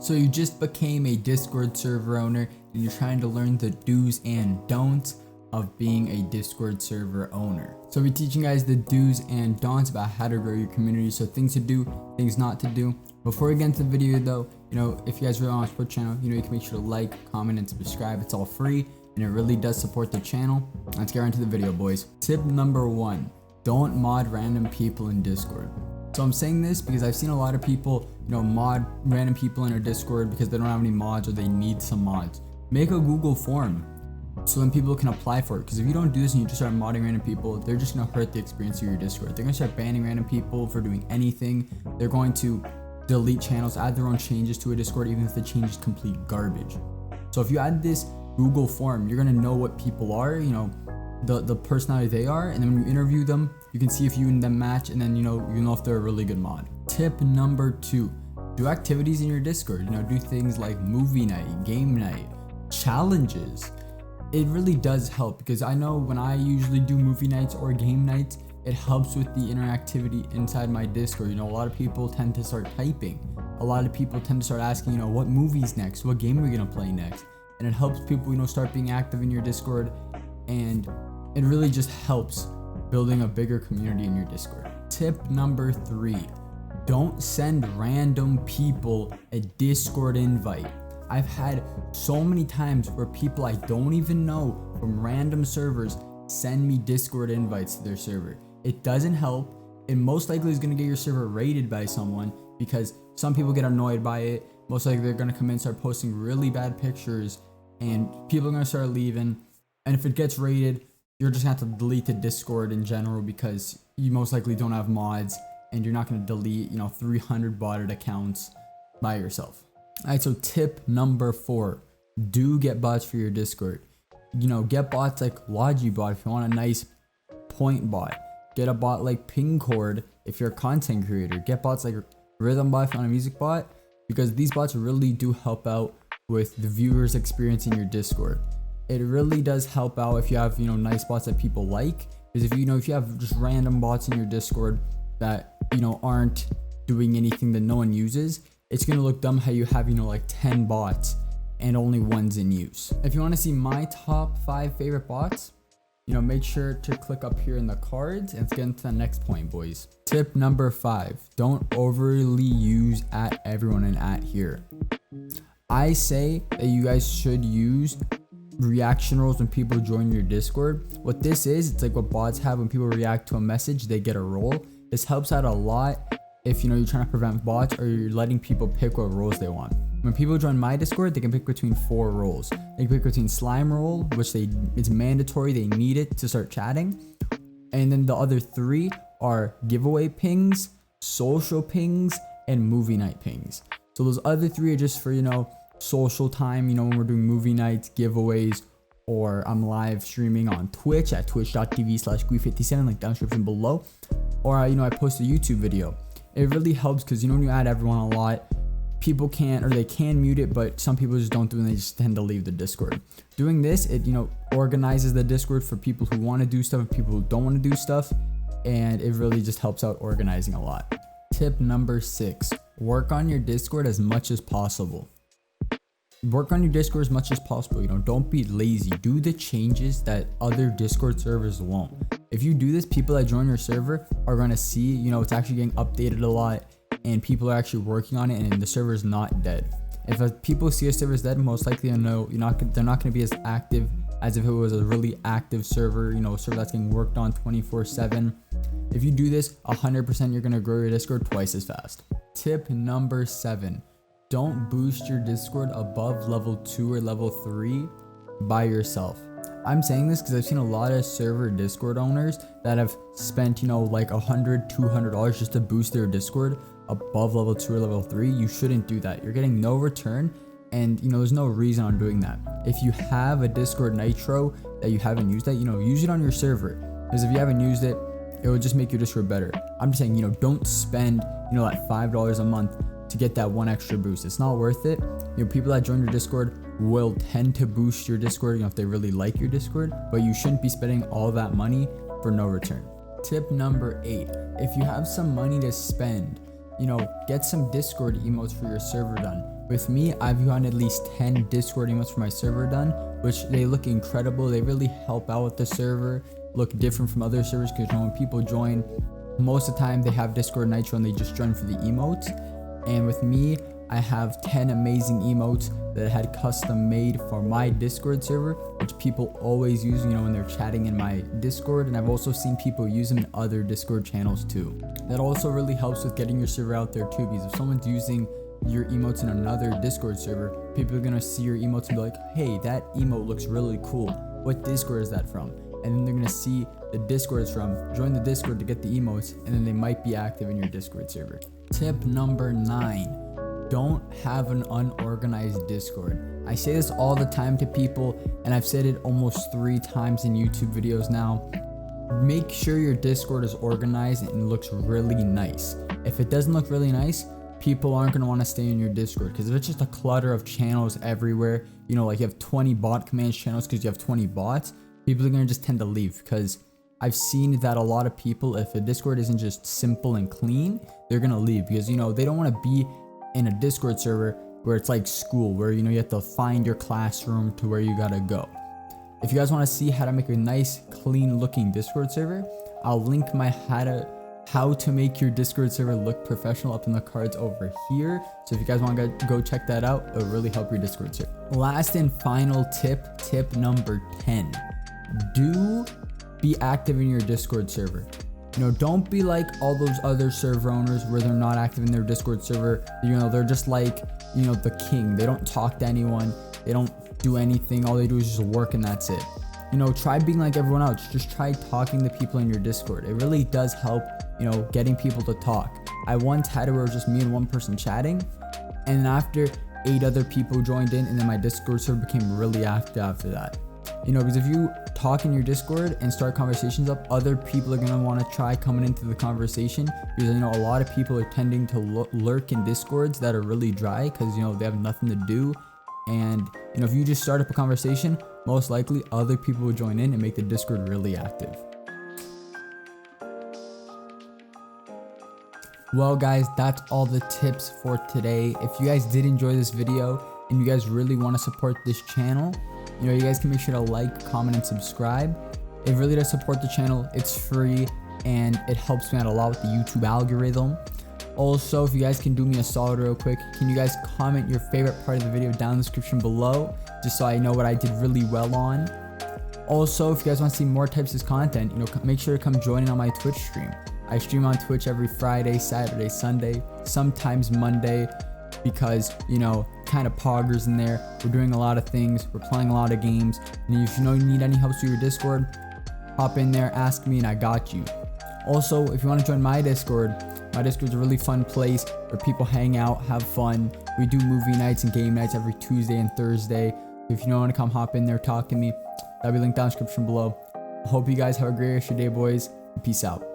So you just became a Discord server owner and you're trying to learn the do's and don'ts of being a Discord server owner. So we're teaching you guys the do's and don'ts about how to grow your community. So things to do, things not to do. Before we get into the video though, if you guys really want to support the channel, you can make sure to like, comment, and subscribe. It's all free and it really does support the channel. Let's get right into the video, boys. Tip number 1, don't mod random people in Discord. So I'm saying this because I've seen a lot of people, mod random people in their Discord because they don't have any mods or they need some mods. Make a Google form so then people can apply for it. Because if you don't do this and you just start modding random people, they're just gonna hurt the experience of your Discord. They're gonna start banning random people for doing anything. They're going to delete channels, add their own changes to a Discord, even if the change is complete garbage. So if you add this Google form, you're gonna know what people are, the personality they are, and then when you interview them, you can see if you and them match, and then you know if they're a really good mod. Tip number 2, do activities in your Discord. Do things like movie night, game night, challenges. It really does help, because I know when I usually do movie nights or game nights, it helps with the interactivity inside my Discord. A lot of people tend to start typing. A lot of people tend to start asking, what movie's next? What game are we gonna play next? And it helps people, start being active in your Discord, and it really just helps building a bigger community in your Discord. Tip number 3, don't send random people a Discord invite. I've had so many times where people I don't even know from random servers send me Discord invites to their server. It doesn't help. It most likely is going to get your server raided by someone, because some people get annoyed by it. Most likely they're going to come in and start posting really bad pictures, and people are going to start leaving. And if it gets raided, you're just going to have to delete the Discord in general, because you most likely don't have mods, and you're not going to delete 300 botted accounts by yourself. Alright, so tip number 4, do get bots for your Discord. Get bots like Logibot if you want a nice point bot. Get a bot like Pingcord if you're a content creator. Get bots like Rhythmbot if you want a music bot, because these bots really do help out with the viewers' experience in your Discord. It really does help out if you have nice bots that people like, because if you have just random bots in your Discord that aren't doing anything that no one uses, it's gonna look dumb how you have like 10 bots and only one's in use. If you want to see my top 5 favorite bots, make sure to click up here in the cards, and let's get into the next point, boys. Tip number 5, don't overly use @everyone and @here. I say that you guys should use reaction roles when people join your Discord. What this is, it's like what bots have. When people react to a message, they get a role. This helps out a lot if you're trying to prevent bots, or you're letting people pick what roles they want. When people join my Discord, they can pick between 4 roles. They can pick between slime role, which it's mandatory, they need it to start chatting. And then the other 3 are giveaway pings, social pings, and movie night pings. So those other 3 are just for social time, when we're doing movie nights, giveaways, or I'm live streaming on Twitch at twitch.tv/Gooey57, link down description below. Or I post a YouTube video. It really helps, because when you add everyone a lot, people they can mute it, but some people just don't do it, and they just tend to leave the Discord. Doing this, it organizes the Discord for people who want to do stuff and people who don't want to do stuff, and it really just helps out organizing a lot. Tip number 6, work on your Discord as much as possible. Work on your Discord as much as possible. Don't be lazy. Do the changes that other Discord servers won't. If you do this, people that join your server are going to see, it's actually getting updated a lot, and people are actually working on it, and the server is not dead. If people see a server is dead, most likely they're not going to be as active as if it was a really active server, a server that's getting worked on 24/7. If you do this, 100% you're going to grow your Discord twice as fast. Tip number 7, don't boost your Discord above level 2 or level 3 by yourself. I'm saying this because I've seen a lot of server Discord owners that have spent, like $100, $200 just to boost their Discord above level 2 or level 3. You shouldn't do that. You're getting no return, and there's no reason on doing that. If you have a Discord Nitro that you haven't used that, use it on your server, because if you haven't used it, it will just make your Discord better. I'm just saying, don't spend, like $5 a month to get that one extra boost. It's not worth it. People that join your Discord will tend to boost your Discord, if they really like your Discord, but you shouldn't be spending all that money for no return. Tip number 8, if you have some money to spend, get some Discord emotes for your server done. With me, I've gotten at least 10 Discord emotes for my server done, which they look incredible. They really help out with the server, look different from other servers, because when people join, most of the time they have Discord Nitro and they just join for the emotes. And with me, I have 10 amazing emotes that I had custom made for my Discord server, which people always use, when they're chatting in my Discord. And I've also seen people use them in other Discord channels too. That also really helps with getting your server out there too, because if someone's using your emotes in another Discord server, people are gonna see your emotes and be like, hey, that emote looks really cool. What Discord is that from? And then they're gonna see the Discord it's from, join the Discord to get the emotes, and then they might be active in your Discord server. Tip number 9, don't have an unorganized Discord. I say this all the time to people, and I've said it almost 3 times in YouTube videos now. Make sure your Discord is organized and looks really nice. If it doesn't look really nice, people aren't going to want to stay in your Discord, because if it's just a clutter of channels everywhere, like you have 20 bot commands channels because you have 20 bots, people are going to just tend to leave. Because I've seen that a lot of people, if a Discord isn't just simple and clean, they're going to leave, because they don't want to be in a Discord server where it's like school, where you have to find your classroom to where you got to go. If you guys want to see how to make a nice clean looking Discord server, I'll link my how to make your Discord server look professional up in the cards over here. So if you guys want to go check that out, it'll really help your Discord server. Last and final tip number 10. Do be active in your Discord server. Don't be like all those other server owners where they're not active in their Discord server. They're just like, the king. They don't talk to anyone. They don't do anything. All they do is just work, and that's it. Try being like everyone else. Just try talking to people in your Discord. It really does help, getting people to talk. I once had it where it was just me and one person chatting, and then after 8 other people joined in, and then my Discord server became really active after that. Because if you talk in your Discord and start conversations up, other people are going to want to try coming into the conversation, because a lot of people are tending to lurk in Discords that are really dry, because they have nothing to do. And if you just start up a conversation, most likely other people will join in and make the Discord really active. Well guys, that's all the tips for today. If you guys did enjoy this video and you guys really want to support this channel, you guys can make sure to like, comment, and subscribe. It really does support the channel. It's free and it helps me out a lot with the YouTube algorithm. Also, if you guys can do me a solid real quick, can you guys comment your favorite part of the video down in the description below, just so I know what I did really well on. Also, if you guys want to see more types of content, make sure to come join in on my Twitch stream. I stream on Twitch every Friday, Saturday, Sunday, sometimes Monday, because, kind of poggers in there. We're doing a lot of things. We're playing a lot of games. And if you need any help with your Discord, hop in there, ask me, and I got you. Also, if you want to join my Discord's a really fun place where people hang out, have fun. We do movie nights and game nights every Tuesday and Thursday. If you don't want to come hop in there, talk to me, that'll be linked down in the description below. I hope you guys have a great rest of your day, boys. Peace out.